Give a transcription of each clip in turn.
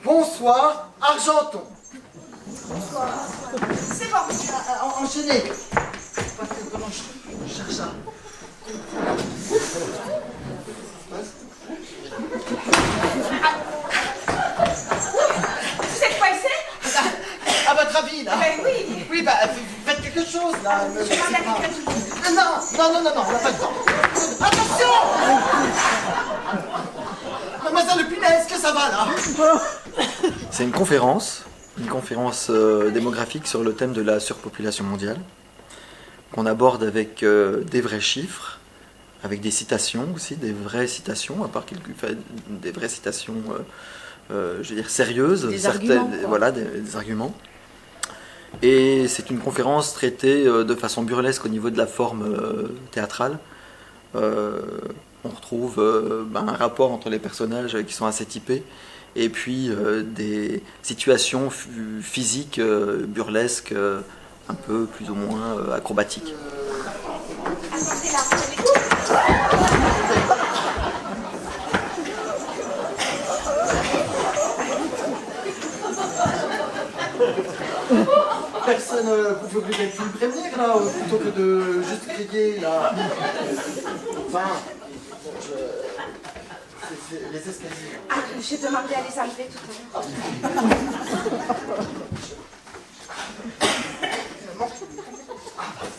Bonsoir, Argenton. Bonsoir. C'est bon. Enchaînez. Comment je cherche ça? C'est quoi c'est? À votre avis, là? Ben oui. Oui, bah, faites quelque chose, là. Je demande à quelqu'un de... Non, on n'a pas le temps. Attention! Mademoiselle Pinay, est-ce que ça va, là? C'est une conférence démographique sur le thème de la surpopulation mondiale, qu'on aborde avec des vrais chiffres, avec des citations aussi, des vraies citations, à part des vraies citations, je veux dire, sérieuses, des arguments, voilà, des arguments. Et c'est une conférence traitée de façon burlesque au niveau de la forme théâtrale. On retrouve un rapport entre les personnages qui sont assez typés, et puis des situations physiques burlesques, un peu plus ou moins acrobatiques. Personne, vous pouvez plus me prévenir, là, plutôt que de juste crier, là. Enfin, c'est les escaliers. Ah, j'ai demandé à les enlever tout à l'heure.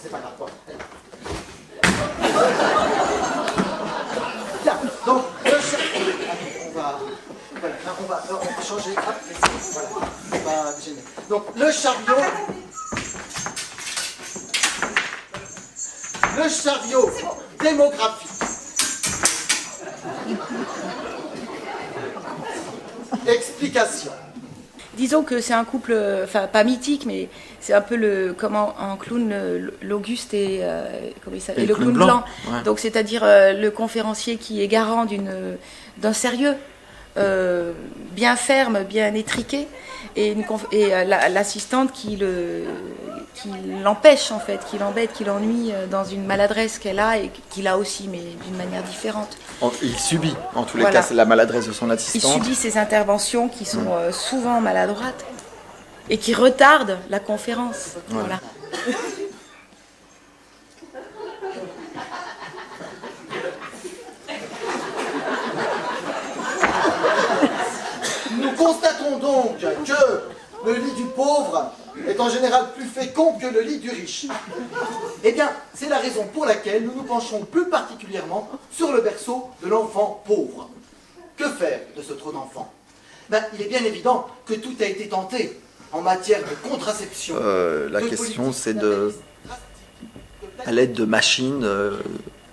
C'est pas grave. Bon. Bien, donc, on va changer. Hop, voilà, on va gêner. Donc, le chariot démographique. Explication. Disons que c'est un couple, enfin pas mythique, mais c'est un peu comment en clown, l'Auguste et, comment il s'appelle, Et le clown blanc. Ouais. Donc c'est-à-dire le conférencier qui est garant d'un sérieux bien ferme, bien étriqué, et l'assistante qui l'empêche en fait, qui l'embête, qui l'ennuie dans une maladresse qu'elle a et qu'il a aussi, mais d'une manière différente. Il subit, en tous les Voilà. cas, c'est la maladresse de son Il assistante. subit ces interventions qui sont souvent maladroites et qui retardent la conférence. Ouais. Voilà. Nous constatons donc que le lit du pauvre est en général plus fécond que le lit du riche. Eh bien, c'est la raison pour laquelle nous nous pencherons plus particulièrement sur le berceau de l'enfant pauvre. Que faire de ce trop d'enfants? Il est bien évident que tout a été tenté en matière de contraception. La question, c'est à l'aide de machines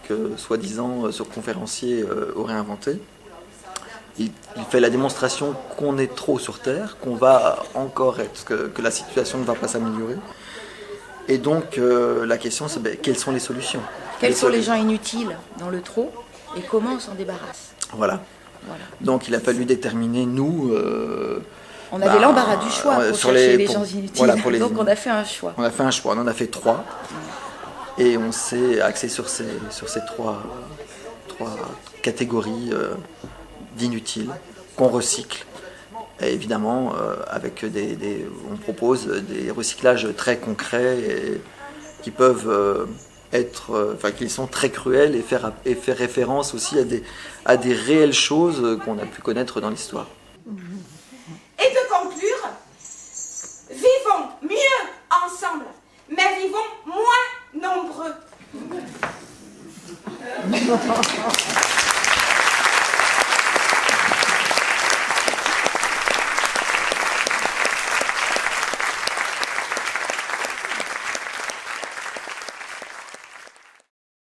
que, soi-disant, ce conférencier aurait inventées. Il fait la démonstration qu'on est trop sur Terre, qu'on va encore être, que la situation ne va pas s'améliorer. Et donc, la question, c'est quelles sont les solutions? Quels sont les gens inutiles dans le trop et comment on s'en débarrasse? Voilà. Voilà. Donc, il a fallu déterminer, nous... on avait l'embarras du choix pour chercher les gens inutiles. Voilà, donc, on a fait un choix. On a fait un choix, on en a fait 3. Et on s'est axé sur ces trois catégories d'inutiles qu'on recycle. Et évidemment, avec on propose des recyclages très concrets et qui peuvent qui sont très cruels et faire référence aussi à des réelles choses qu'on a pu connaître dans l'histoire. Et de conclure, vivons mieux ensemble, mais vivons moins nombreux.